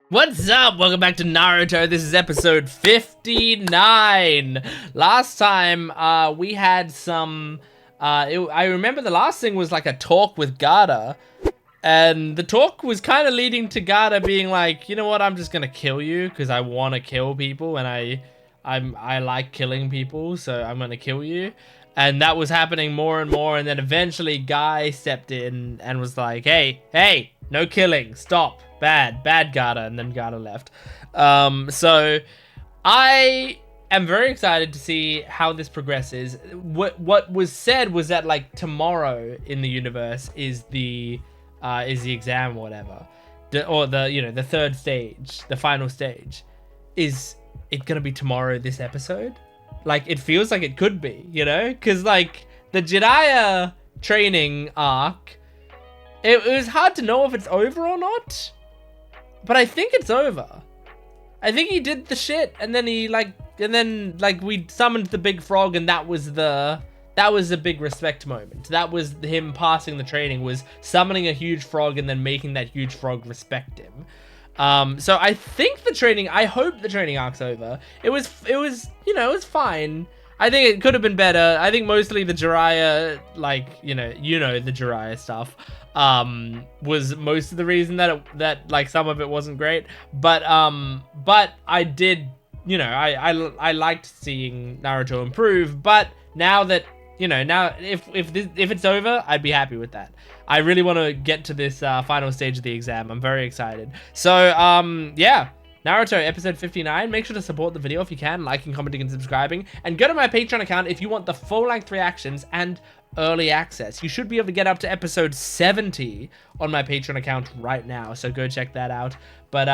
What's up? Welcome back to Naruto. This is episode 59. Last time, we had some... I remember the last thing was like a talk with Garda. And the talk was kind of leading to Garda being like, you know what, I'm just gonna kill you because I want to kill people and I like killing people, so I'm gonna kill you. And that was happening more and more, and then eventually Guy stepped in and was like, hey, no killing, stop, bad Garda, and then Garda left. So I am very excited to see how this progresses. What was said was that like tomorrow in the universe is the exam or whatever, or the third stage, the final stage. Is it gonna be tomorrow this episode? Like, it feels like it could be, you know? Because, like, the Jiraiya training arc, it was hard to know if it's over or not. But I think it's over. I think he did the shit, and then we summoned the big frog, and that was the big respect moment. That was him passing the training, was summoning a huge frog and then making that huge frog respect him. So I think I hope the training arc's over. It was fine. I think it could have been better. I think mostly the Jiraiya, like, the Jiraiya stuff, was most of the reason that like some of it wasn't great. But I did, I liked seeing Naruto improve. But now that, now if it's over, I'd be happy with that. I really want to get to this final stage of the exam. I'm very excited. So, yeah. Naruto, episode 59. Make sure to support the video if you can, liking, commenting, and subscribing. And go to my Patreon account if you want the full-length reactions and early access. You should be able to get up to episode 70 on my Patreon account right now. So go check that out. But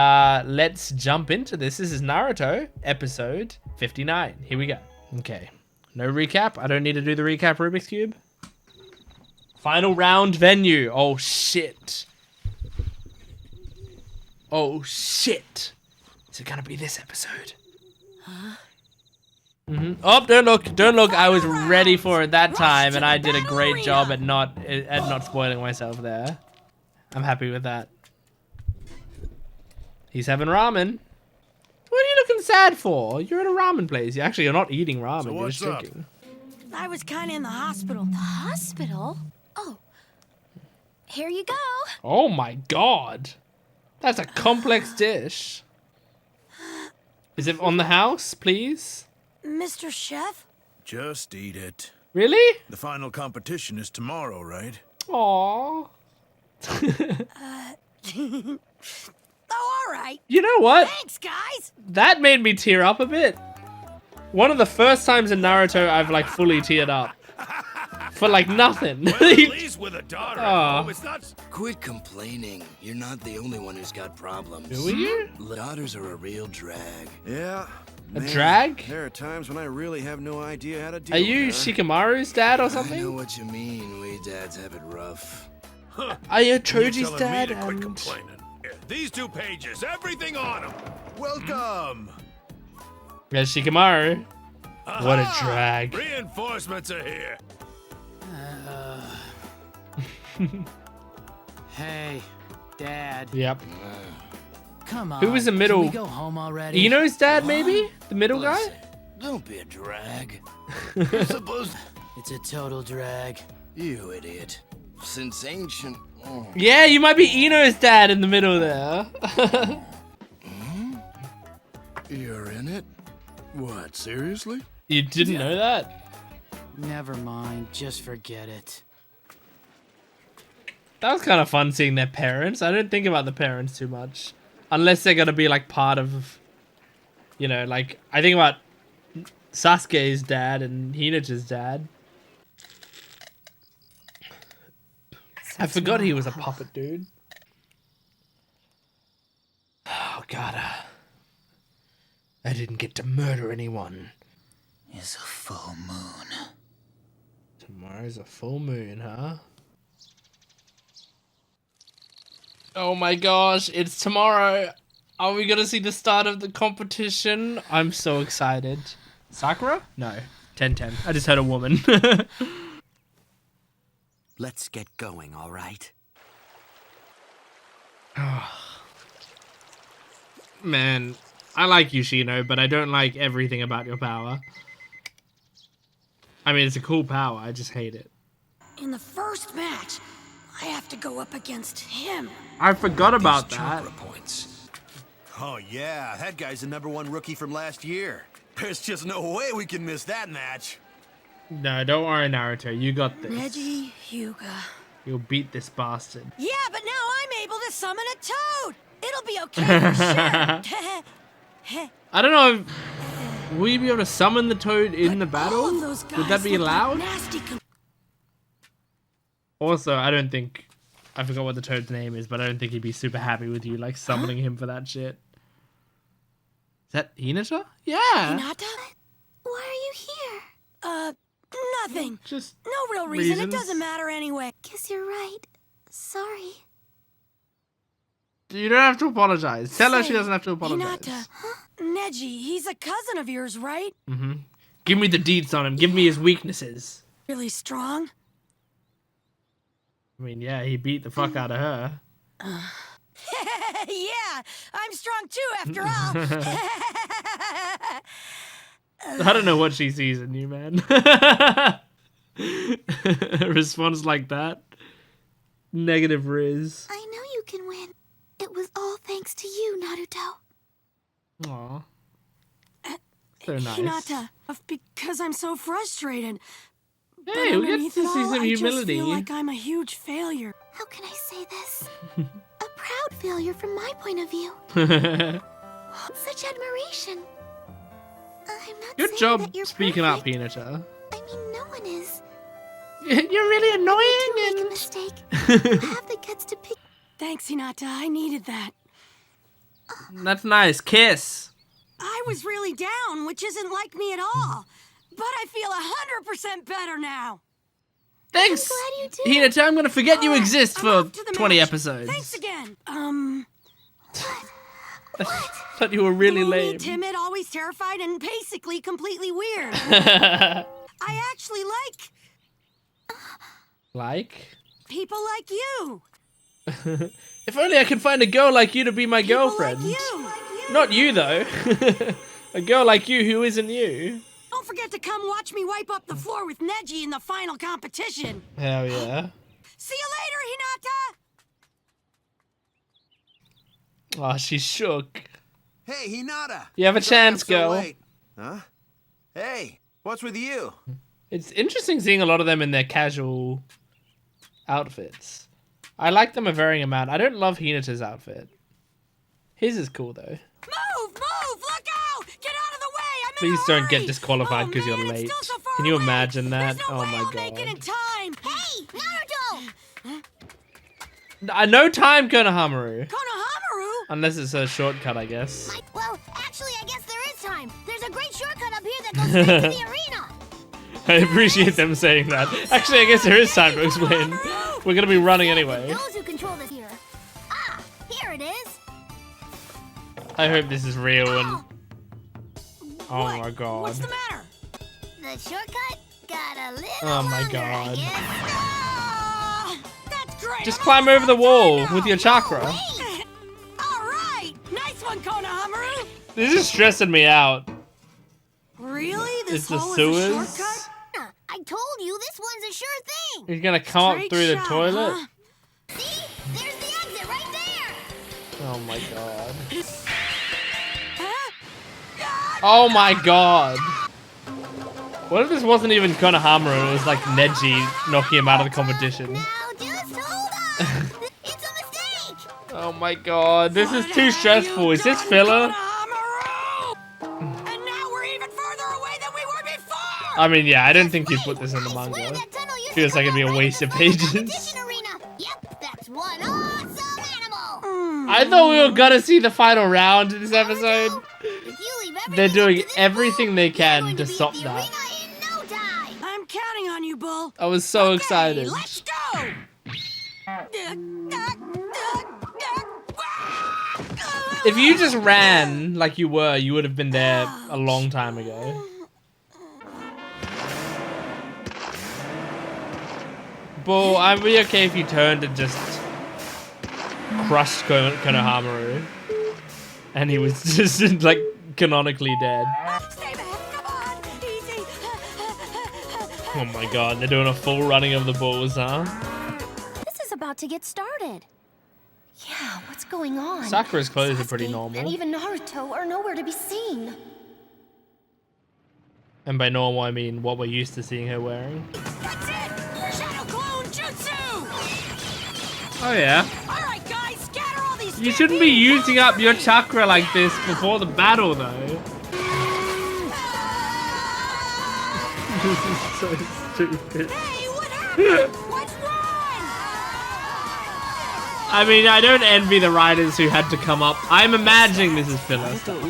let's jump into this. This is Naruto, episode 59. Here we go. Okay. No recap. I don't need to do the recap Rubik's Cube. Final round venue. Oh, shit. Oh, shit. Is it gonna be this episode? Huh? Oh, don't look. I was ready for it that time, and I did a great job at not spoiling myself there. I'm happy with that. He's having ramen. What are you looking sad for? You're at a ramen place. You're not eating ramen. So you're just drinking. I was kind of in the hospital. The hospital? Oh. Here you go. Oh my god. That's a complex dish. Is it on the house, please? Mr. Chef? Just eat it. Really? The final competition is tomorrow, right? Aww. Oh, all right. You know what? Thanks, guys. That made me tear up a bit. One of the first times in Naruto I've like fully teared up. For like nothing. Well, at least with a daughter at home, it's not... Quit complaining. You're not the only one who's got problems. Who are you? Daughters are a real drag. Yeah. A drag? There are times when I really have no idea how to deal Are you with her. Shikamaru's dad or I know something? what you mean. We dads have it rough. Are you You're Choji's telling dad? me to quit And... complaining. Here, these 2 pages, everything on them. Welcome. Yeah, Shikamaru. What a Aha! drag. Reinforcements are here. Hey, Dad. Yep. Come on. Who was the middle? Can we go home already? Ino's dad, maybe? The middle guy? Listen, don't be a drag. You're supposed... It's a total drag. You idiot. Since ancient... Oh. Yeah, you might be Ino's dad in the middle there. You're in it? What, seriously? You didn't know that? Never mind. Just forget it. That was kind of fun seeing their parents. I don't think about the parents too much. Unless they're going to be like part of, like, I think about Sasuke's dad and Hinachi's dad. I forgot he was a puppet dude. Oh, God. I didn't get to murder anyone. It's a full moon. Tomorrow's a full moon, huh? Oh my gosh, it's tomorrow. Are we gonna see the start of the competition? I'm so excited. Sakura? No. 10-10. I just heard a woman. Let's get going, all right? Man, I like Yoshino, but I don't like everything about your power. I mean, it's a cool power. I just hate it. In the first match, I have to go up against him. I forgot about These that. chakra points. Oh yeah, that guy's the #1 rookie from last year. There's just no way we can miss that match. No, don't worry, Naruto. You got this. Neji Hyuga. You'll beat this bastard. Yeah, but now I'm able to summon a toad. It'll be okay for sure. I don't know if... Will you be able to summon the toad in the battle? All of those guys Would that be look like allowed? nasty Also, I don't think... I forgot what the toad's name is, but I don't think he'd be super happy with you, like, summoning him for that shit. Is that Hinata? Yeah! Hinata? Why are you here? Nothing. Just No real reason. reasons. It doesn't matter anyway. Guess you're right. Sorry. You don't have to apologize. Tell her she Say, doesn't have to apologize. Hinata. Neji, he's a cousin of yours, right? Mm-hmm. Give me the deets on him. Give me his weaknesses. Really strong? I mean, yeah, he beat the fuck out of her. Yeah, I'm strong too, after all. I don't know what she sees in you, man. A response like that. Negative Riz. I know you can win. It was all thanks to you, Naruto. Aw. So nice. Hinata, because I'm so frustrated. Hey, we get to see some I just humility. feel like I'm a huge failure. How can I say this? A proud failure from my point of view. Such admiration. I'm not Good saying job that you're speaking up, perfect. Hinata. I mean, no one is. You're really To make a annoying mistake, I have the guts to pick. Thanks, Hinata. I needed that. and... That's nice. Kiss. I was really down, which isn't like me at all. But I feel 100% better now. Thanks. I'm glad you did. Hinata, I'm gonna forget you exist I'm for off to the 20 match. episodes. Thanks again. I thought you were really Gloomy, lame. timid, always terrified, and basically completely weird. I actually Like? people like you. If only I could find a girl like you to be my People girlfriend. like you. Not you, though. A girl like you who isn't you. Don't forget to come watch me wipe up the floor with Neji in the final competition. Hell yeah. See you later, Hinata. Oh, she's shook. Hey, Hinata. You have a Sorry I'm chance, so girl. late. Huh? Hey, what's with you? It's interesting seeing a lot of them in their casual outfits. I like them a varying amount. I don't love Hinata's outfit. His is cool, though. Move! Look out! Get out of the way! I'm in Please a don't get hurry! disqualified because man, you're it's late. still so far Can you away. imagine that? There's no Oh way my I'll make it in god. time. Hey, Naruto! No time, Konohamaru. Konohamaru? Unless it's a shortcut, I guess. Well, actually, I guess there is time. There's a great shortcut up here that goes straight to the arena. I appreciate them saying that. Actually, I guess there is time to explain. We're gonna be running anyway. Those who control this here. Ah, here it is. I hope this is real and... Oh What? my god. What's the matter? The shortcut got a little Oh my longer, I god. guess. Ah, that's great. Just I'm climb almost over the out of wall time now. with your chakra. All right, nice one, Konohamaru. This is stressing me out. Really? This It's the hole is a sewers. shortcut? I told you this one's a sure thing. He's gonna come up Straight through the shot, toilet. huh? See? There's the exit right there. Oh my god. Huh? Oh my god. What if this wasn't even Konohamaru? It was like Neji knocking him out of the competition. Now just hold on. It's a mistake. Oh my god. This is What too have stressful. you Is this done, filler? Konohamaru? And now we're even further away than we were before. I mean, yeah, I don't think you'd put this in the I swear manga. that tunnel used Feels to like come it'd be out a right waste in of the front pages. competition arena. Yep, that's one awesome animal. I thought we were gonna see the final round in this episode. If you leave everything They're doing up to this everything bull, they you're can going to be at stop the that. arena in no time. I'm counting on you, Bull. I was so Okay, excited. Let's go. If you just ran like you were, you would have been there a long time ago. Bull, I'd be okay if you turned and just crushed Konohamaru. And he was just like canonically dead. Stay back. Come on. Easy. Oh my god, they're doing a full running of the bulls, huh? This is about to get started. Yeah, what's going on? Sakura's clothes are pretty Sasuke normal. and even Naruto are nowhere to be seen. And by normal, I mean what we're used to seeing her wearing. That's it! Shadow Clone Jutsu! Oh yeah. Alright guys, scatter all these You shouldn't be using up your chakra like this before the battle, though. This is so stupid. Hey, what happened? What's wrong? I mean, I don't envy the writers who had to come up. I'm imagining this is filler stuff.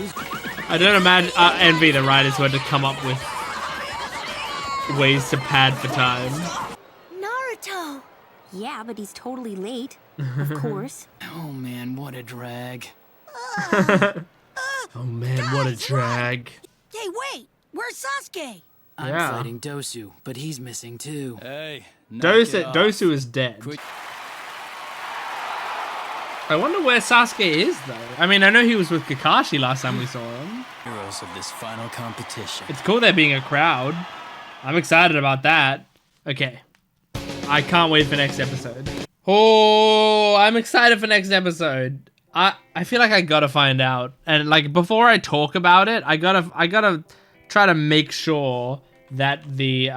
I don't envy the writers who had to come up with ways to pad for time. Naruto! Yeah, but he's totally late. Of course. Oh man, what a drag. Oh man, what a drag. Hey, wait! Where's Sasuke? I'm Yeah. fighting Dosu, but he's missing too. Hey, Dosu is dead. I wonder where Sasuke is, though. I mean, I know he was with Kakashi last time we saw him. Heroes of this final competition. It's cool there being a crowd. I'm excited about that. Okay. I can't wait for next episode. Oh, I'm excited for next episode. I feel like I gotta find out. And like before I talk about it, I gotta try to make sure that the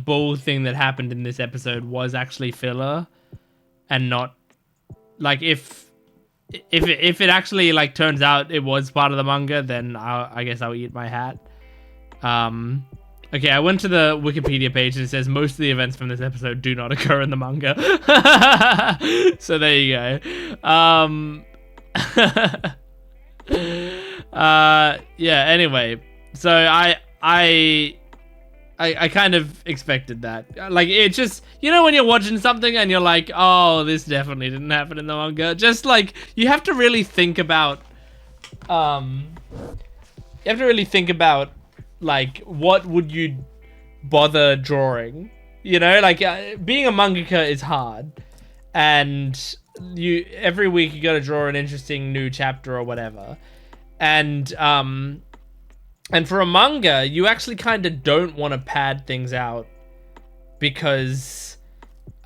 bull thing that happened in this episode was actually filler and not like if it actually like turns out it was part of the manga, then I guess I'll eat my hat. Okay, I went to the Wikipedia page and it says most of the events from this episode do not occur in the manga. So there you go. Yeah, anyway. So I kind of expected that. Like, it just, you know when you're watching something and you're like, oh, this definitely didn't happen in the manga. Just like, you have to really think about, like, what would you bother drawing? You know, like, being a mangaka is hard. And every week you gotta draw an interesting new chapter or whatever. And for a manga, you actually kind of don't want to pad things out because,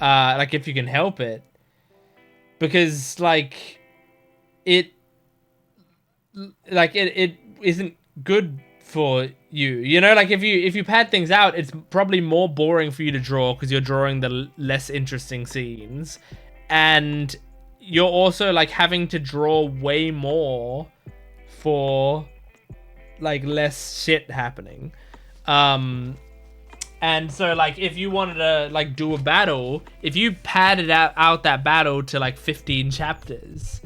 like, if you can help it, because like it isn't good for you. You know, like if you pad things out, it's probably more boring for you to draw because you're drawing the less interesting scenes, and you're also like having to draw way more for like less shit happening. And so like if you wanted to like do a battle, if you padded out that battle to like 15 chapters,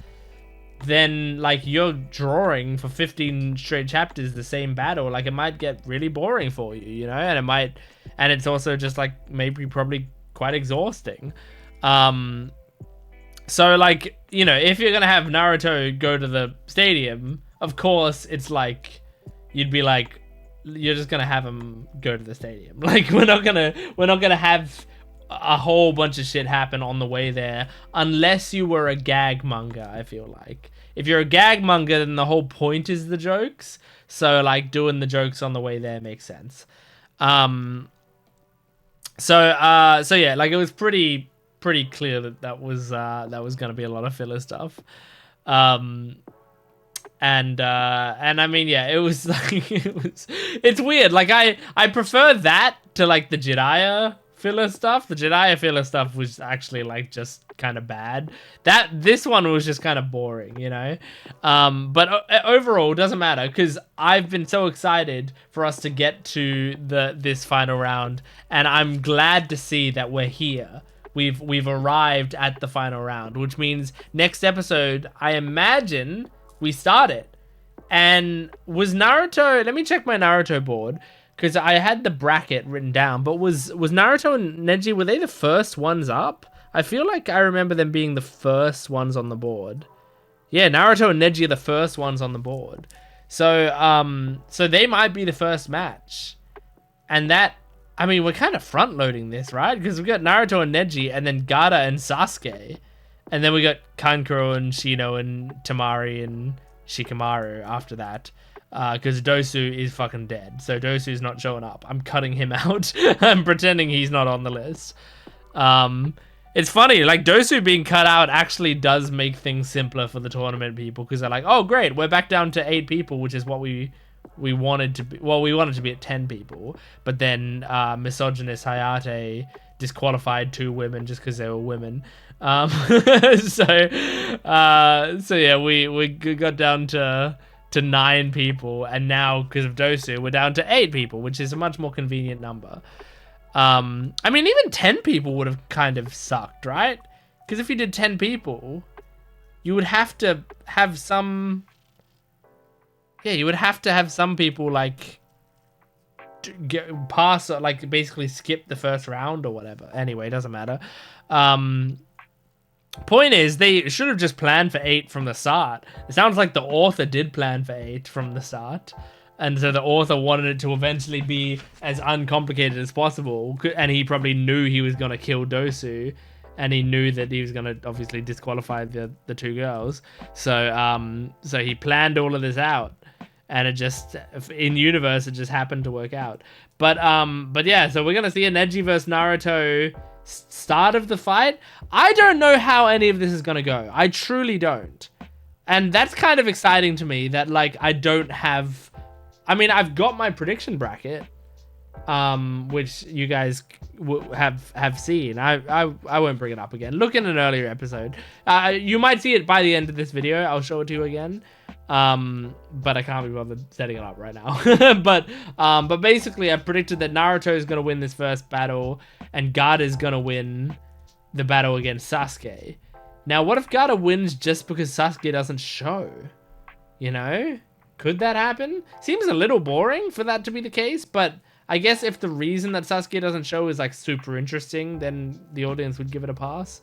then like you're drawing for 15 straight chapters the same battle, like it might get really boring for you, you know, and it's also just like maybe probably quite exhausting. So like, you know, if you're gonna have Naruto go to the stadium, of course it's like you'd be like, you're just gonna have him go to the stadium. Like we're not gonna have a whole bunch of shit happen on the way there unless you were a gag manga. I feel like if you're a gag manga, then the whole point is the jokes. So like doing the jokes on the way there makes sense. So yeah, like it was pretty clear that was gonna be a lot of filler stuff. And I mean, yeah, it was like, it's weird. Like I prefer that to like the Jiraiya filler stuff. The Jiraiya filler stuff was actually like just kind of bad. This one was just kind of boring, you know? But overall, it doesn't matter because I've been so excited for us to get to this final round, and I'm glad to see that we're here. We've arrived at the final round, which means next episode, I imagine we start it. And was Naruto, let me check my Naruto board, because I had the bracket written down, but was Naruto and Neji, were they the first ones up? I feel like I remember them being the first ones on the board. Yeah, Naruto and Neji are the first ones on the board. So so they might be the first match. And that, I mean, we're kind of front loading this, right? Because we've got Naruto and Neji and then Gaara and Sasuke. And then we got Kankuro and Shino and Tamari and Shikamaru after that. Because Dosu is fucking dead. So Dosu's not showing up. I'm cutting him out. I'm pretending he's not on the list. It's funny, like Dosu being cut out actually does make things simpler for the tournament people, because they're like, oh great, we're back down to 8 people, which is what we wanted to be. Well, we wanted to be at 10 people, but then misogynist Hayate disqualified 2 women just because they were women. So yeah, we got down to 9 people, and now because of Dosu, we're down to 8 people, which is a much more convenient number. I mean, even 10 people would have kind of sucked, right? Because if you did 10 people, you would have to have some... Yeah, you would have to have some people, like, pass, like, basically skip the first round or whatever. Anyway, it doesn't matter. Point is, they should have just planned for 8 from the start. It sounds like the author did plan for 8 from the start. And so the author wanted it to eventually be as uncomplicated as possible. And he probably knew he was going to kill Dosu. And he knew that he was going to obviously disqualify the 2 girls. So so he planned all of this out. And it just, in universe, it just happened to work out. But yeah, so we're going to see a Neji versus Naruto start of the fight. I don't know how any of this is going to go. I truly don't. And that's kind of exciting to me that, like, I don't have... I mean, I've got my prediction bracket, which you guys have seen. I won't bring it up again. Look in an earlier episode. You might see it by the end of this video. I'll show it to you again. But I can't be bothered setting it up right now. but basically, I predicted that Naruto is going to win this first battle, and Gaara is going to win the battle against Sasuke. Now, what if Gaara wins just because Sasuke doesn't show? You know? Could that happen? Seems a little boring for that to be the case, but I guess if the reason that Sasuke doesn't show is like super interesting, then the audience would give it a pass.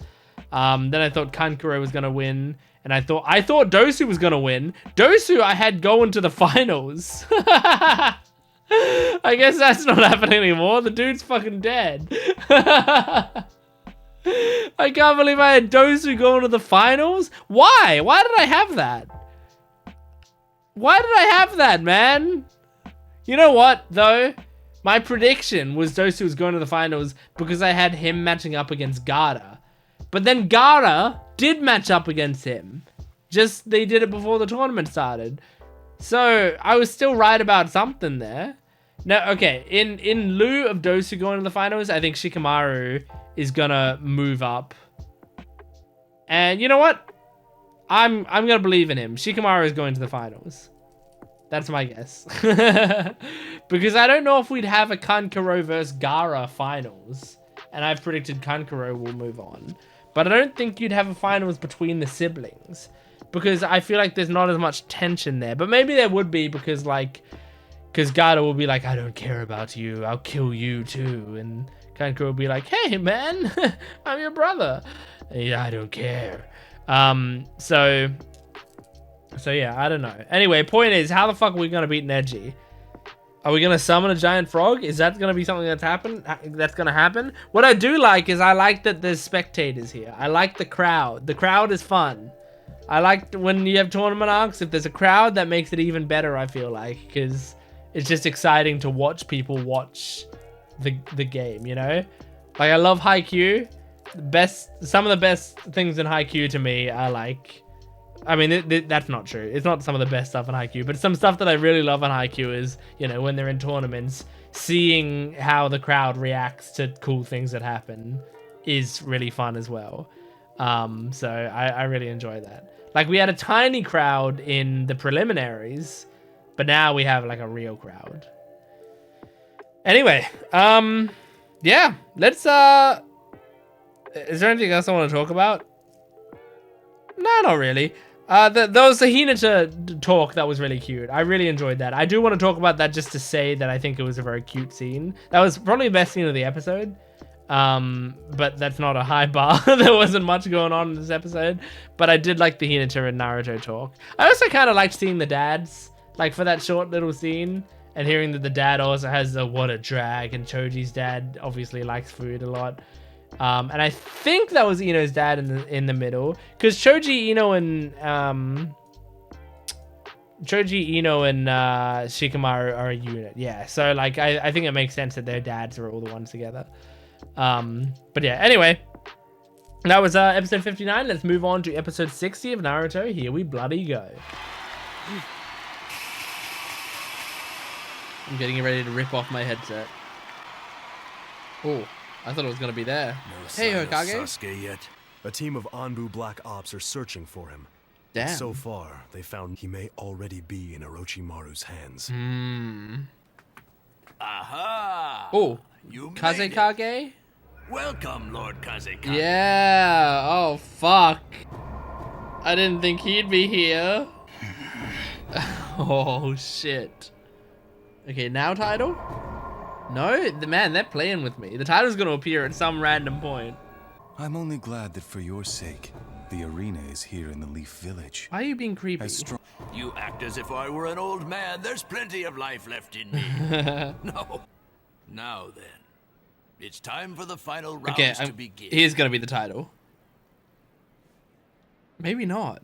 Then I thought Kankuro was gonna win, and I thought Dosu was gonna win. Dosu I had going to the finals. I guess that's not happening anymore. The dude's fucking dead. I can't believe I had Dosu going to the finals. Why? Why did I have that? Why did I have that, man? You know what, though? My prediction was Dosu was going to the finals because I had him matching up against Gaara. But then Gaara did match up against him. Just, they did it before the tournament started. So, I was still right about something there. Now, okay, in lieu of Dosu going to the finals, I think Shikamaru is gonna move up. And you know what? I'm gonna believe in him. Shikamaru is going to the finals. That's my guess. Because I don't know if we'd have a Kankuro versus Gaara finals. And I've predicted Kankuro will move on. But I don't think you'd have a finals between the siblings. Because I feel like there's not as much tension there. But maybe there would be because Gaara will be like, I don't care about you. I'll kill you too. And Kankuro will be like, hey man, I'm your brother. Yeah, I don't care. So yeah, I don't know. Anyway, point is, how the fuck are we gonna beat Neji? Are we gonna summon a giant frog? Is that gonna be something that's gonna happen? What I do like is I like that there's spectators here. I like the crowd. The crowd is fun. I like when you have tournament arcs, if there's a crowd, that makes it even better, I feel like, because it's just exciting to watch people watch the game, you know? Like, I love Haikyuu. Some of the best things in Haikyuu to me are like... I mean, that's not true. It's not some of the best stuff in Haikyuu, but some stuff that I really love in Haikyuu is, you know, when they're in tournaments, seeing how the crowd reacts to cool things that happen is really fun as well. So I really enjoy that. Like, we had a tiny crowd in the preliminaries, but now we have, like, a real crowd. Anyway, yeah, let's, is there anything else I want to talk about? No, not really. There was the Hinata talk that was really cute. I really enjoyed that. I do want to talk about that just to say that I think it was a very cute scene. That was probably the best scene of the episode. But that's not a high bar. There wasn't much going on in this episode. But I did like the Hinata and Naruto talk. I also kind of liked seeing the dads, like, for that short little scene. And hearing that the dad also has a what a drag. And Choji's dad obviously likes food a lot. And I think that was Ino's dad in the middle, because Choji Ino and Shikamaru are a unit. Yeah, so like I think it makes sense that their dads are all the ones together. But yeah, anyway, that was episode 59. Let's move on to episode 60 of Naruto. Here we bloody go. I'm getting ready to rip off my headset. Oh, I thought it was gonna be there. No Hey, sign of Hokage. Sasuke yet. A team of Anbu Black Ops are searching for him. Damn. So far, they found he may already be in Orochimaru's hands. Aha! Oh, You made it. Kazekage? Welcome, Lord Kazekage. Yeah. Oh, fuck. I didn't think he'd be here. Oh, shit. Okay, now title? No, man, they're playing with me. The title's gonna appear at some random point. I'm only glad that for your sake, the arena is here in the Leaf Village. Why are you being creepy? As strong. You act as if I were an old man. There's plenty of life left in me. No. Now then, it's time for the final rounds Okay, to begin. here's gonna be the title. Maybe not.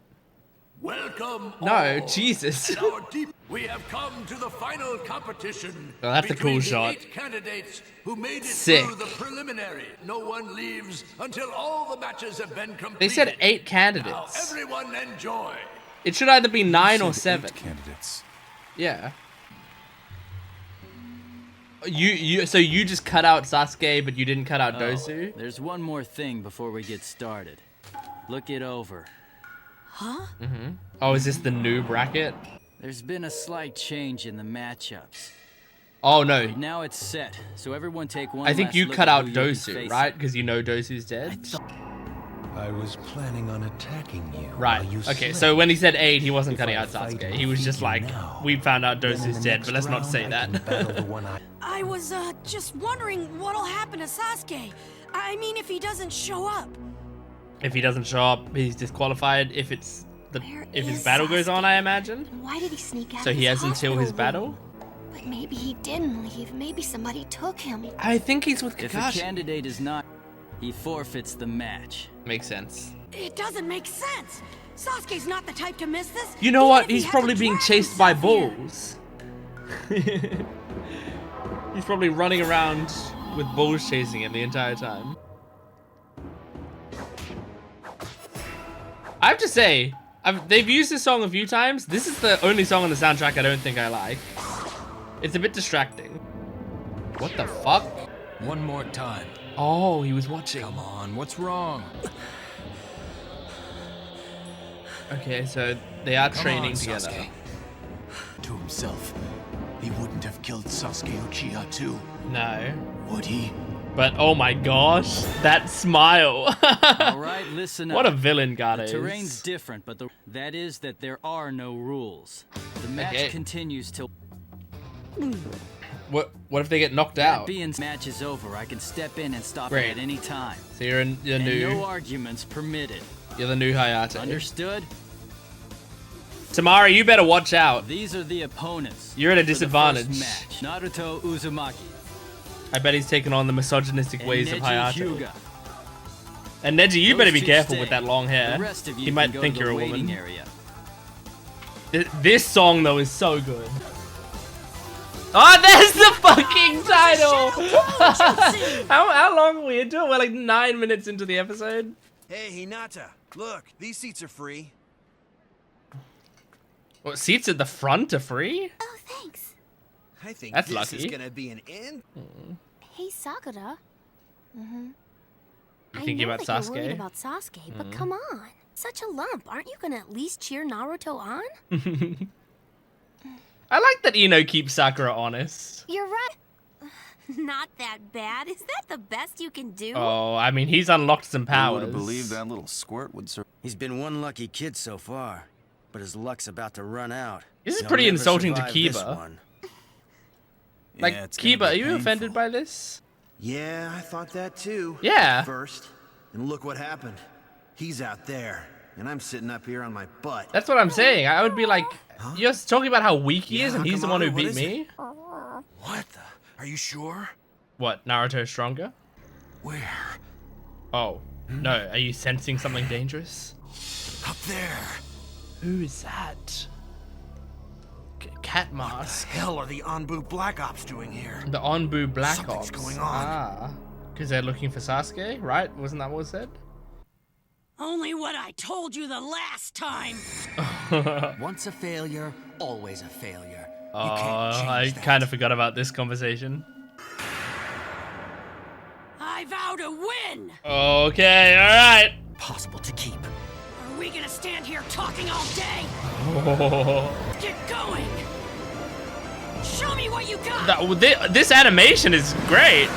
Welcome. No, all. Jesus. And our deep. We have come to the final competition. Oh, that's a cool between the shot. 8 candidates who made it Sick. through the preliminary. No one leaves until all the matches have been completed. They said 8 Now, candidates. everyone enjoy. It should either be 9 or Said 7. 8 candidates. Yeah. So you just cut out Sasuke, but you didn't cut out Dosu? There's one more thing before we get started. Look it over. Oh, is this the new bracket? There's been a slight change in the matchups. Oh no, Now it's set, so everyone take one I think last you look cut at out who you'll be Dosu, facing. right? Because you know Dosu's dead. I was planning on attacking you. Right. while you Okay. slept. So when he said 8, he wasn't cutting I out fight Sasuke. and He was just defeat you like, now, we found out then in Dosu's the dead, next but let's not round, say I that. can battle the one I was, just wondering what'll happen to Sasuke. I mean, if he doesn't show up. If he doesn't show up, he's disqualified. If Where if his is battle goes on, Sasuke? I imagine. Why did he sneak out So of he his has until his hospital room? battle. But maybe he didn't leave. Maybe somebody took him. I think he's with If a Kakashi. candidate is not, he forfeits the match. Makes sense. It doesn't make sense. Sasuke's not the type to miss this. You know even what? if he He's has probably to being drag chased by himself here. bulls. He's probably running around with bulls chasing him the entire time. I have to say, they've used this song a few times. This is the only song on the soundtrack I don't think I like. It's a bit distracting. What the fuck? One more time. Oh, he was watching. Come on, what's wrong? Okay, so they are Come training on, together. Sasuke. To himself, he wouldn't have killed Sasuke Uchiha too, No. would he? But oh my gosh, that smile. All right, listen up. What a villain God The is. terrain's different, but that is that there are no rules. The match Okay. continues till What if they get knocked that out? being match is over. I can step in and stop Great. it at any time. So you're And new. no arguments permitted. You're the new Hayate. Understood? Tamara, you better watch out. These are the opponents. You're at a for the disadvantage. first match. Naruto Uzumaki. I bet he's taking on the misogynistic and ways of Neji Hayate. Hyuga. And Neji, you Those better be two careful stay. with that long hair. The rest of you He might can go think to you're the a waiting woman. area. This song though is so good. Oh, there's the fucking title. how long are we into it? We're like 9 minutes into the episode. Hey, Hinata, look, these seats are free. What, seats at the front are free? Oh, thanks. I think That's this is lucky. gonna be an in. Hey, Sakura. You I thinking know about that you're worried Sasuke? about Sasuke, but come on. Such a lump. Aren't you gonna at least cheer Naruto on? I like that Ino keeps Sakura honest. You're right. Not that bad. Is that the best you can do? Oh, I mean, he's unlocked some Who would powers. have believed that little squirt would survive? He's been one lucky kid so far, but his luck's about to run out. This is He'll pretty never insulting to survive this Kiba. one. Like, Yeah, it's gonna Kiba, be are you painful. offended by this? Yeah, I thought that too. Yeah. At first. And look what happened. He's out there, and I'm sitting up here on my butt. That's what I'm saying. I would be like, you're talking about how weak he Yeah, is, and he's the one Hakamaru, who what beat is me? What the? Are you sure? What, Naruto's stronger? Where? Oh, no. Are you sensing something dangerous? Up there. Who is that? Cat mask. What the hell are the Anbu Black Ops doing here? The Anbu Black Something's Ops. going on. Ah. Because they're looking for Sasuke, right? Wasn't that what was said? Only what I told you the last time. Once a failure, always a failure. Oh, I kind of forgot about this conversation. I vow to win. Okay, alright. Possible to keep. Are we gonna stand here talking all day? Get going. Show me what you got. This animation is great.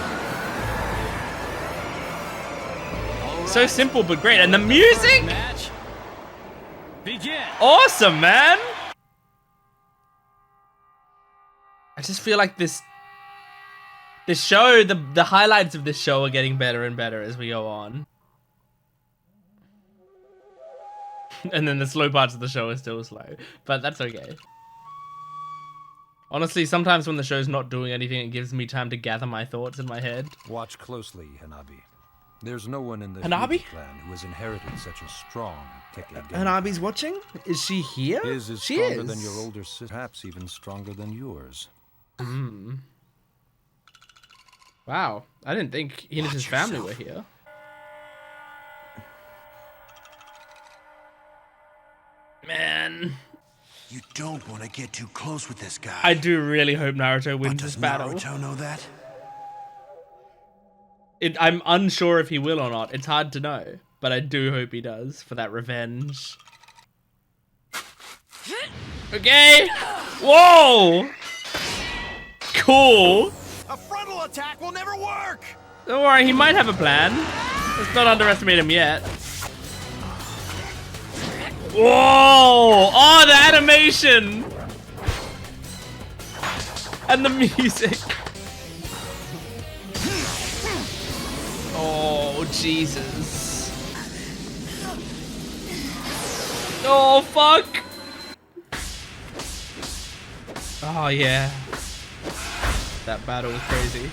So simple but great, and the music. Match. Begin. Awesome, man. I just feel like this show, the highlights of this show are getting better and better as we go on. And then the slow parts of the show are still slow, but that's okay. Honestly, sometimes when the show's not doing anything, it gives me time to gather my thoughts in my head. Watch closely, Hanabi. There's no one in the Hanabi? Hyuga clan who has inherited such a strong Tekka. Hanabi's watching? Is she here? His is She stronger is. than your older sister, perhaps even stronger than yours. Wow, I didn't think Hinata's family were here. Man, You don't want to get too close with this guy. I do really hope Naruto But wins does this battle. Naruto know that? I'm unsure if he will or not. It's hard to know, but I do hope he does for that revenge. Okay. Whoa. Cool. A frontal attack will never work. Don't worry, he might have a plan. Let's not underestimate him yet. Whoa! Oh, the animation! And the music. Oh, Jesus. Oh, fuck! Oh, yeah. That battle was crazy.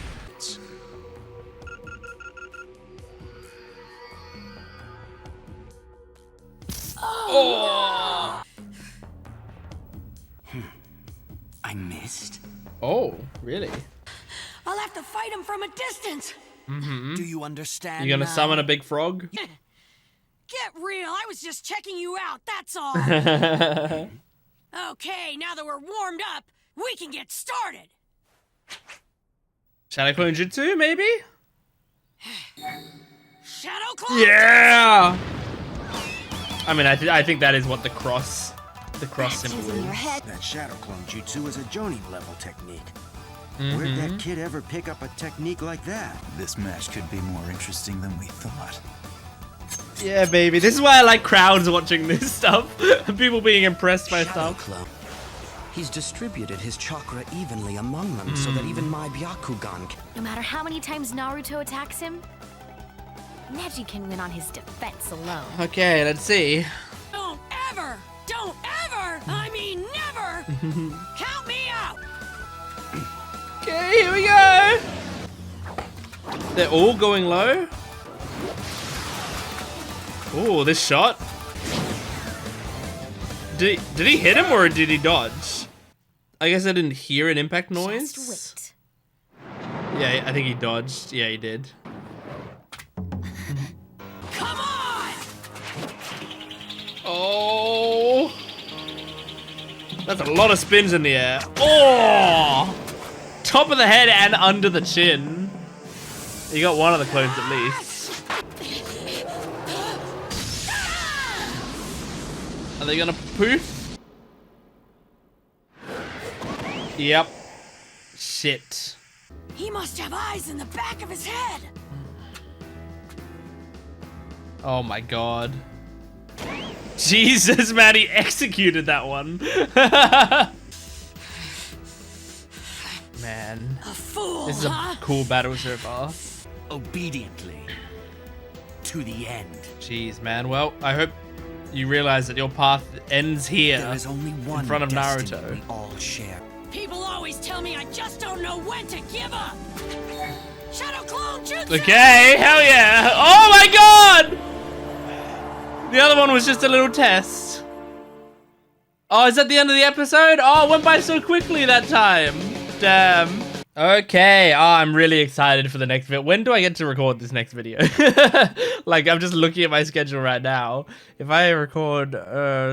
Oh! I missed. Oh, really? I'll have to fight him from a distance. Mm-hmm. Do you understand? You gonna now? summon a big frog? Get real. I was just checking you out. That's all. Okay, now that we're warmed up, we can get started. Shadow Clone Jutsu, maybe? Shadow Clone. Yeah! I mean, I think that is what the cross symbol is. That Shadow Clone Jutsu is a Jonin level technique. Mm-hmm. Where'd that kid ever pick up a technique like that? This match could be more interesting than we thought. Yeah, baby. This is why I like crowds watching this stuff. People being impressed by stuff. Clone. He's distributed his chakra evenly among them so that even my Byakugan can... No matter how many times Naruto attacks him, Neji can win on his defense alone. Okay, let's see. Don't ever, I mean never, count me out. Okay, here we go. They're all going low. Oh, this shot. Did he hit him or did he dodge? I guess I didn't hear an impact noise. Just wait. Yeah, I think he dodged. Yeah, he did. Come on! Oh, that's a lot of spins in the air. Oh, top of the head and under the chin. You got one of the clones at least. Are they gonna poof? Yep. Shit. He must have eyes in the back of his head. Oh my god. Jesus, man, he executed that one. Man. A fool, This is a cool battle so far. Obediently. To the end. Jeez, man. Well, I hope you realize that your path ends here. There is only one in front of destiny Naruto. we all share. People always tell me I just don't know when to give up. Shadow clone jutsu. Okay, hell yeah. Oh my god! The other one was just a little test. Oh, is that the end of the episode? Oh, it went by so quickly that time. Damn. Okay, oh, I'm really excited for the next video. When do I get to record this next video? Like, I'm just looking at my schedule right now. If I record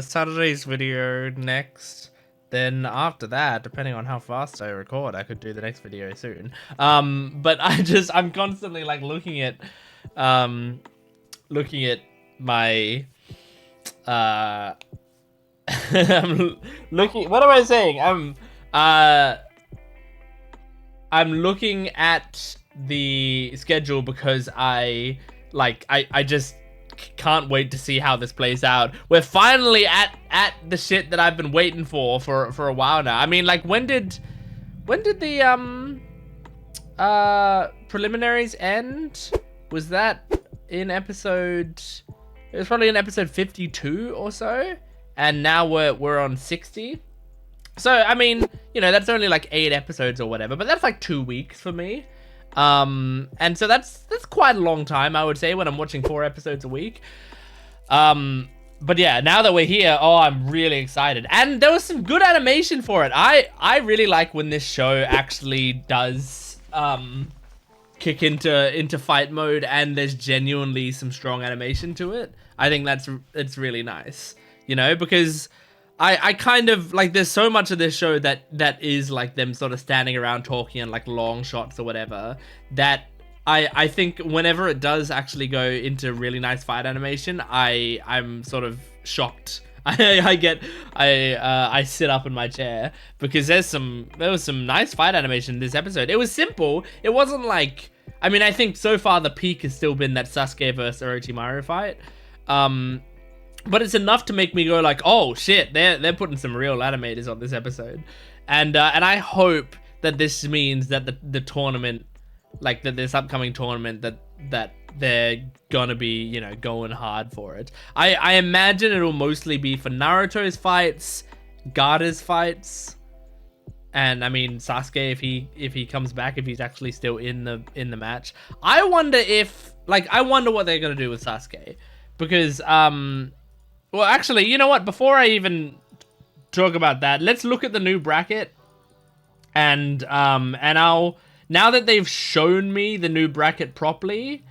Saturday's video next, then after that, depending on how fast I record, I could do the next video soon. But I'm constantly like looking at my I'm looking, what am I saying? I'm looking at the schedule because I just can't wait to see how this plays out. We're finally at the shit that I've been waiting for a while now. I mean, like, when did the preliminaries end? Was that in episode? It was probably in episode 52 or so, and now we're on 60. So, I mean, you know, that's only like 8 episodes or whatever, but that's like 2 weeks for me. And so that's quite a long time, I would say, when I'm watching 4 episodes a week. But yeah, now that we're here, oh, I'm really excited. And there was some good animation for it. I really like when this show actually does kick into fight mode and there's genuinely some strong animation to it. I think it's really nice, you know, because I kind of like, there's so much of this show that is like them sort of standing around talking and like long shots or whatever, that I think whenever it does actually go into really nice fight animation, I'm sort of shocked. I sit up in my chair because there was some nice fight animation in this episode. It was simple. It wasn't like, I mean, I think so far the peak has still been that Sasuke versus Orochimaru fight. But it's enough to make me go like, oh shit, they're putting some real animators on this episode, and I hope that this means that the tournament, like that this upcoming tournament, that they're gonna be, you know, going hard for it. I imagine it'll mostly be for Naruto's fights, Gaara's fights, and I mean Sasuke if he comes back, if he's actually still in the match. I wonder what they're gonna do with Sasuke, because well, actually, you know what? Before I even talk about that, let's look at the new bracket. And now that they've shown me the new bracket properly,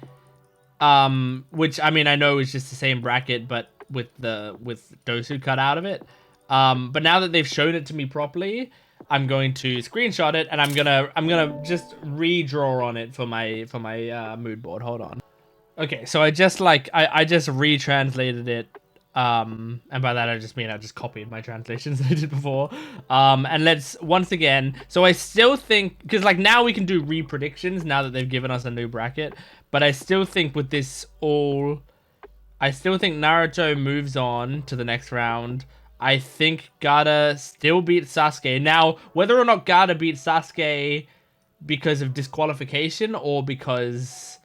which I mean I know is just the same bracket but with Dosu cut out of it. But now that they've shown it to me properly, I'm going to screenshot it and I'm gonna just redraw on it for my mood board. Hold on. Okay, so I just retranslated it. And by that I just mean I just copied my translations that I did before. And let's once again, so I still think, because like now we can do re-predictions now that they've given us a new bracket, but I still think with this I still think Naruto moves on to the next round. I think Gaara still beats Sasuke. Now, whether or not Gaara beats Sasuke because of disqualification or because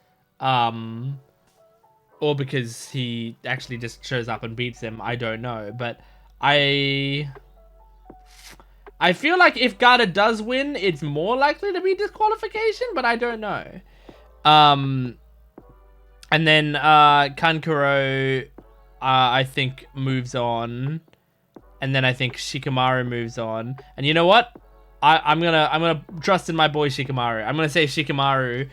he actually just shows up and beats him, I don't know. But I feel like if Gaara does win, it's more likely to be disqualification, but I don't know. And then Kankuro, I think moves on, and then I think Shikamaru moves on. And you know what? I'm gonna trust in my boy Shikamaru. I'm gonna say Shikamaru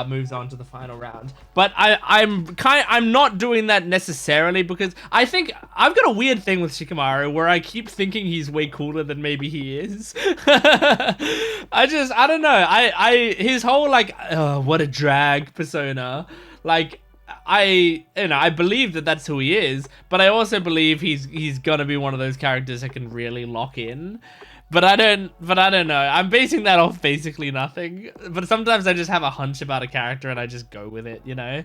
moves on to the final round, but I'm not doing that necessarily because I think I've got a weird thing with Shikamaru where I keep thinking he's way cooler than maybe he is. I don't know. His whole like what a drag persona, like I believe that that's who he is, but I also believe he's gonna be one of those characters that can really lock in. But I don't know. I'm basing that off basically nothing. But sometimes I just have a hunch about a character and I just go with it, you know?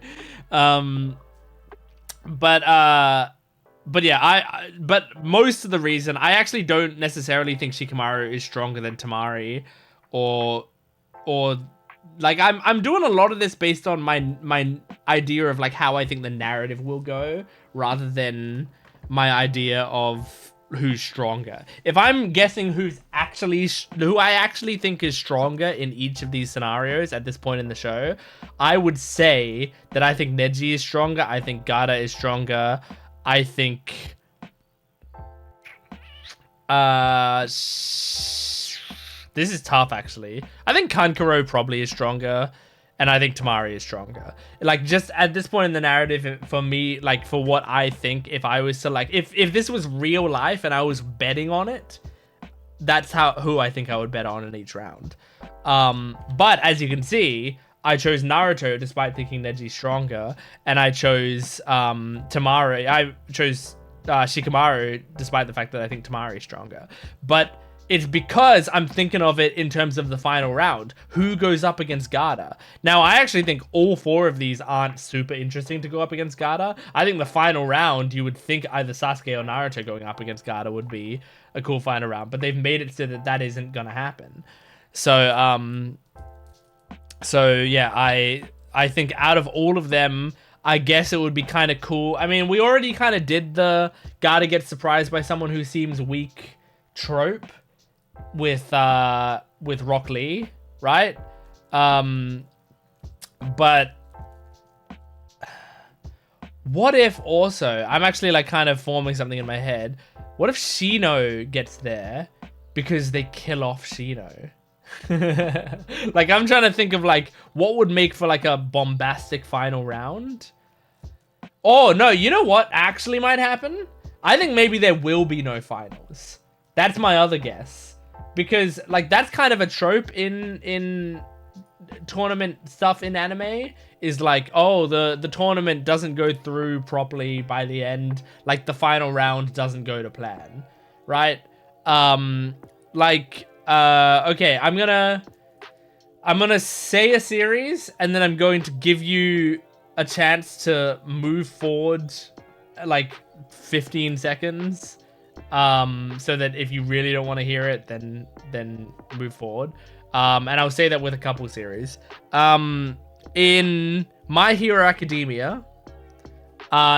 But yeah, but most of the reason, I actually don't necessarily think Shikamaru is stronger than Tamari, or like I'm doing a lot of this based on my idea of like how I think the narrative will go, rather than my idea of who's stronger. If I'm guessing who's actually actually think is stronger in each of these scenarios at this point in the show, I would say that I think Neji is stronger. I think Gaara is stronger. I think this is tough, actually. I think Kankuro probably is stronger, and I think Tamari is stronger. Like, just at this point in the narrative, for me, like, for what I think, if I was to, like, if this was real life and I was betting on it, that's who I think I would bet on in each round. But as you can see, I chose Naruto despite thinking Neji's stronger, and I chose Tamari. I chose Shikamaru despite the fact that I think Tamari is stronger. But it's because I'm thinking of it in terms of the final round. Who goes up against Gaara? Now, I actually think all 4 of these aren't super interesting to go up against Gaara. I think the final round, you would think either Sasuke or Naruto going up against Gaara would be a cool final round, but they've made it so that that isn't gonna happen. So yeah, I think out of all of them, I guess it would be kind of cool. I mean, we already kind of did the Gaara gets surprised by someone who seems weak trope with Rock Lee, right? But what if also, I'm actually like kind of forming something in my head. What if Shino gets there because they kill off Shino? Like, I'm trying to think of like what would make for like a bombastic final round. Oh no, you know what actually might happen? I think maybe there will be no finals. That's my other guess. Because, like, that's kind of a trope in tournament stuff in anime. Is like, oh, the tournament doesn't go through properly by the end. Like, the final round doesn't go to plan. Right? Okay, I'm gonna say a series, and then I'm going to give you a chance to move forward, like, 15 seconds. So that if you really don't want to hear it, then move forward. And I'll say that with a couple series. In My Hero Academia,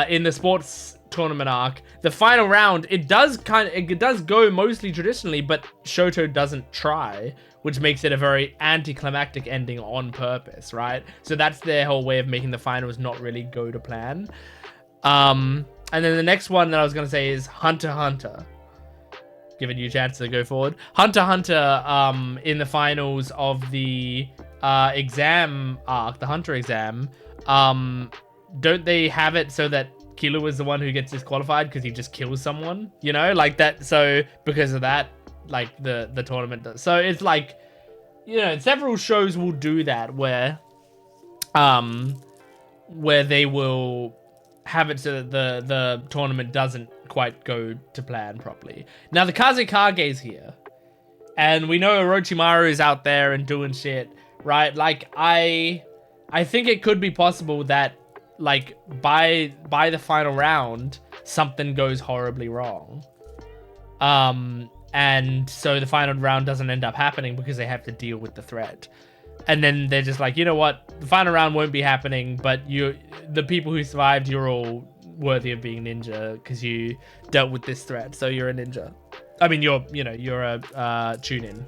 in the sports tournament arc, the final round, it does go mostly traditionally, but Shoto doesn't try, which makes it a very anticlimactic ending on purpose, right? So that's their whole way of making the finals not really go to plan. And then the next one that I was going to say is Hunter x Hunter. Giving you a chance to go forward. Hunter x Hunter, in the finals of the exam arc, the Hunter exam, don't they have it so that Killua is the one who gets disqualified because he just kills someone? You know, like that. So because of that, like the tournament does. So it's like, you know, several shows will do that where they will have it so that the tournament doesn't quite go to plan properly. Now the Kazekage's here, and we know Orochimaru is out there and doing shit, right? Like, I think it could be possible that, like, by the final round, something goes horribly wrong. And so the final round doesn't end up happening because they have to deal with the threat. And then they're just like, you know what? The final round won't be happening, but the people who survived, you're all worthy of being ninja because you dealt with this threat. So you're a ninja. I mean, you're a tune-in.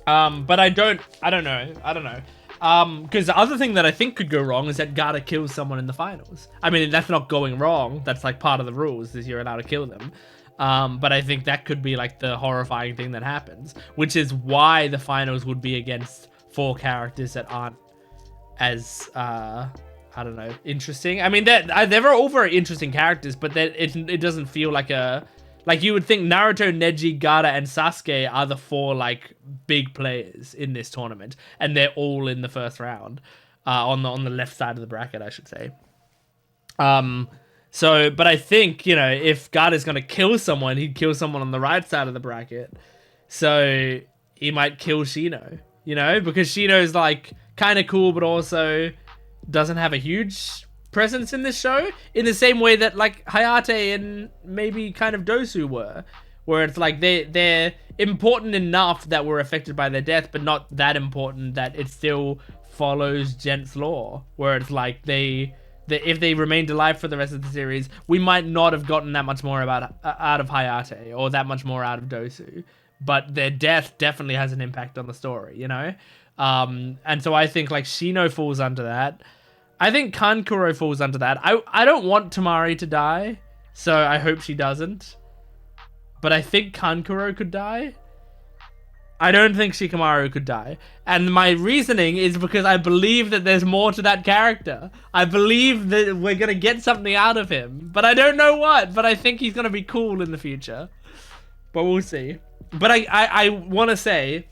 But I don't know. Because the other thing that I think could go wrong is that Gaara kills someone in the finals. I mean, that's not going wrong. That's like part of the rules, is you're allowed to kill them. But I think that could be like the horrifying thing that happens, which is why the finals would be against 4 characters that aren't as I don't know, interesting. I mean, they're all very interesting characters, but it doesn't feel like you would think Naruto, Neji, Gaara, and Sasuke are the 4 like big players in this tournament, and they're all in the first round, on the left side of the bracket, I should say. So, but I think, you know, if Gaara's gonna kill someone, he'd kill someone on the right side of the bracket. So he might kill Shino, you know, because Shino's like kind of cool, but also doesn't have a huge presence in this show, in the same way that like Hayate and maybe kind of Dosu were, where it's like they're important enough that we're affected by their death, but not that important that it still follows Gent's law, where it's like if they remained alive for the rest of the series, we might not have gotten that much more out of Hayate or that much more out of Dosu, but their death definitely has an impact on the story, you know? And so I think like Shino falls under that. I think Kankuro falls under that. I don't want Tamari to die, so I hope she doesn't. But I think Kankuro could die. I don't think Shikamaru could die. And my reasoning is because I believe that there's more to that character. I believe that we're going to get something out of him. But I don't know what. But I think he's going to be cool in the future. But we'll see. But I want to say,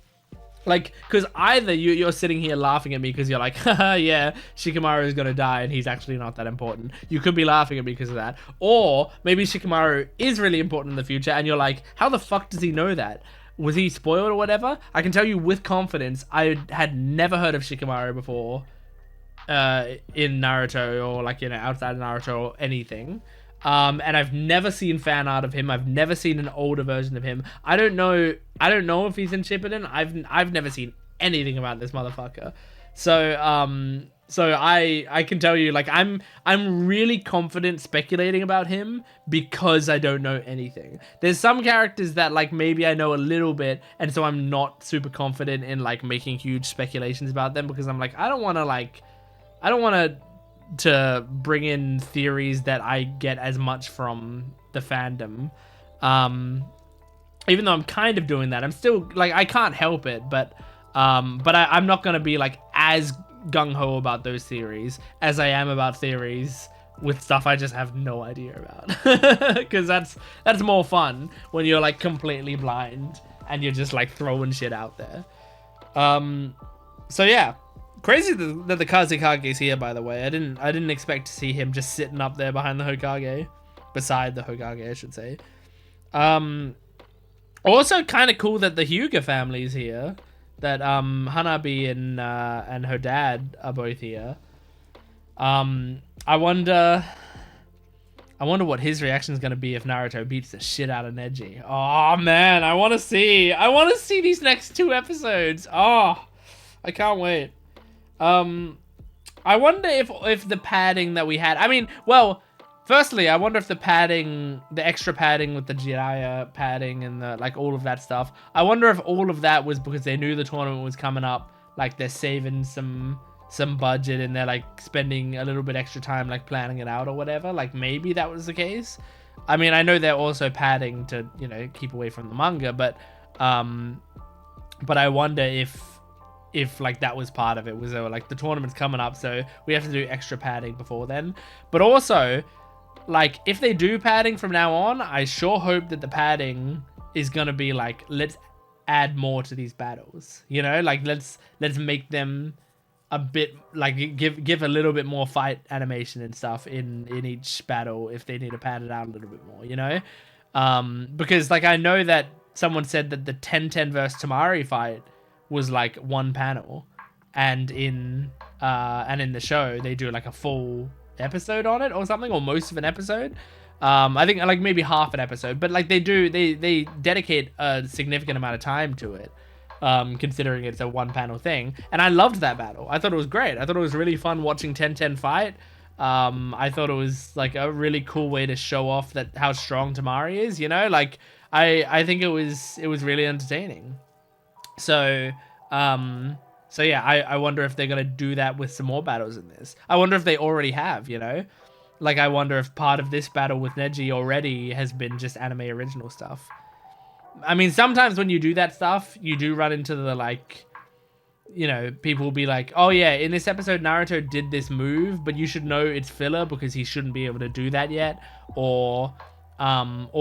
like, because either you're sitting here laughing at me because you're like, haha, yeah, Shikamaru is going to die and he's actually not that important. You could be laughing at me because of that. Or maybe Shikamaru is really important in the future and you're like, how the fuck does he know that? Was he spoiled or whatever? I can tell you with confidence, I had never heard of Shikamaru before in Naruto or like, you know, outside of Naruto or anything. And I've never seen fan art of him. I've never seen an older version of him. I don't know if he's in Shippuden. I've never seen anything about this motherfucker. So I can tell you, like, I'm really confident speculating about him because I don't know anything. There's some characters that like maybe I know a little bit, and so I'm not super confident in like making huge speculations about them because I'm like, I don't want to bring in theories that I get as much from the fandom. Even though I'm kind of doing that, I'm still like, I can't help it, but I'm not gonna be like as gung-ho about those theories as I am about theories with stuff I just have no idea about. Because that's more fun when you're like completely blind and you're just like throwing shit out there. So yeah, crazy that the Kazekage's here, by the way. I didn't expect to see him just sitting up there behind the Hokage, beside the Hokage, I should say. Also kind of cool that the Hyuga family's here. That Hanabi and her dad are both here. I wonder what his reaction is going to be if Naruto beats the shit out of Neji. Oh man, I want to see these next 2 episodes. Oh, I can't wait. I wonder if the padding that we had, I mean, well, firstly, I wonder if the extra padding with the Jiraiya padding and the, like, all of that stuff, I wonder if all of that was because they knew the tournament was coming up, like they're saving some budget and they're like spending a little bit extra time like planning it out or whatever. Like maybe that was the case. I mean, I know they're also padding to, you know, keep away from the manga, but I wonder if like that was part of it, was like the tournament's coming up, so we have to do extra padding before then. But also, like, if they do padding from now on, I sure hope that the padding is gonna be like, let's add more to these battles, you know, like let's make them a bit like give a little bit more fight animation and stuff in each battle if they need to pad it out a little bit more, you know. Because like I know that someone said that the 10-10 versus Tamari fight was like 1 panel, and in the show they do like a full episode on it or something, or most of an episode. I think like maybe half an episode, but like they dedicate a significant amount of time to it, considering it's a 1 panel thing. And I loved that battle. I thought it was great. I thought it was really fun watching 10-10 fight. I thought it was like a really cool way to show off that how strong Tamari is, you know, like I think it was really entertaining. So yeah, I wonder if they're going to do that with some more battles in this. I wonder if they already have, you know? Like, I wonder if part of this battle with Neji already has been just anime original stuff. I mean, sometimes when you do that stuff, you do run into the, like, you know, people will be like, oh yeah, in this episode, Naruto did this move, but you should know it's filler because he shouldn't be able to do that yet. Or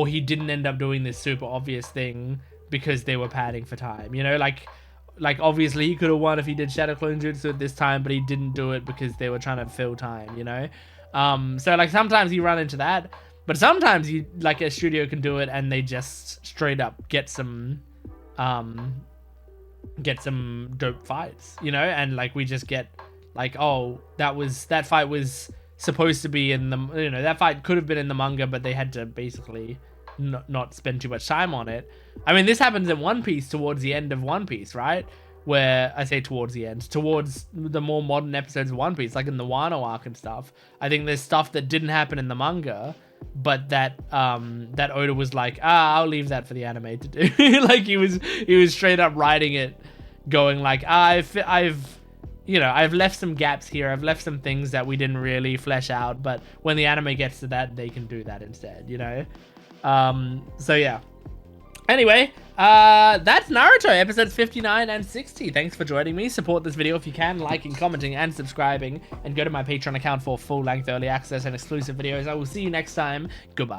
he didn't end up doing this super obvious thing because they were padding for time, you know? Like obviously he could have won if he did Shadow Clone Jutsu at this time, but he didn't do it because they were trying to fill time, you know? So like sometimes you run into that, but sometimes you, like, a studio can do it and they just straight up get some dope fights, you know? And like we just get like, oh, that fight was supposed to be in the, you know, that fight could have been in the manga, but they had to basically not spend too much time on it. I mean, this happens in One Piece towards the end of One Piece, right? Where I say towards the end, towards the more modern episodes of One Piece, like in the Wano arc and stuff. I think there's stuff that didn't happen in the manga but that that Oda was like, I'll leave that for the anime to do. Like he was straight up writing it, going like, I've left some gaps here. I've left some things that we didn't really flesh out, but when the anime gets to that, they can do that instead, you know? So yeah. Anyway, that's Naruto, episodes 59 and 60. Thanks for joining me. Support this video if you can, liking, commenting, and subscribing. And go to my Patreon account for full-length early access and exclusive videos. I will see you next time. Goodbye.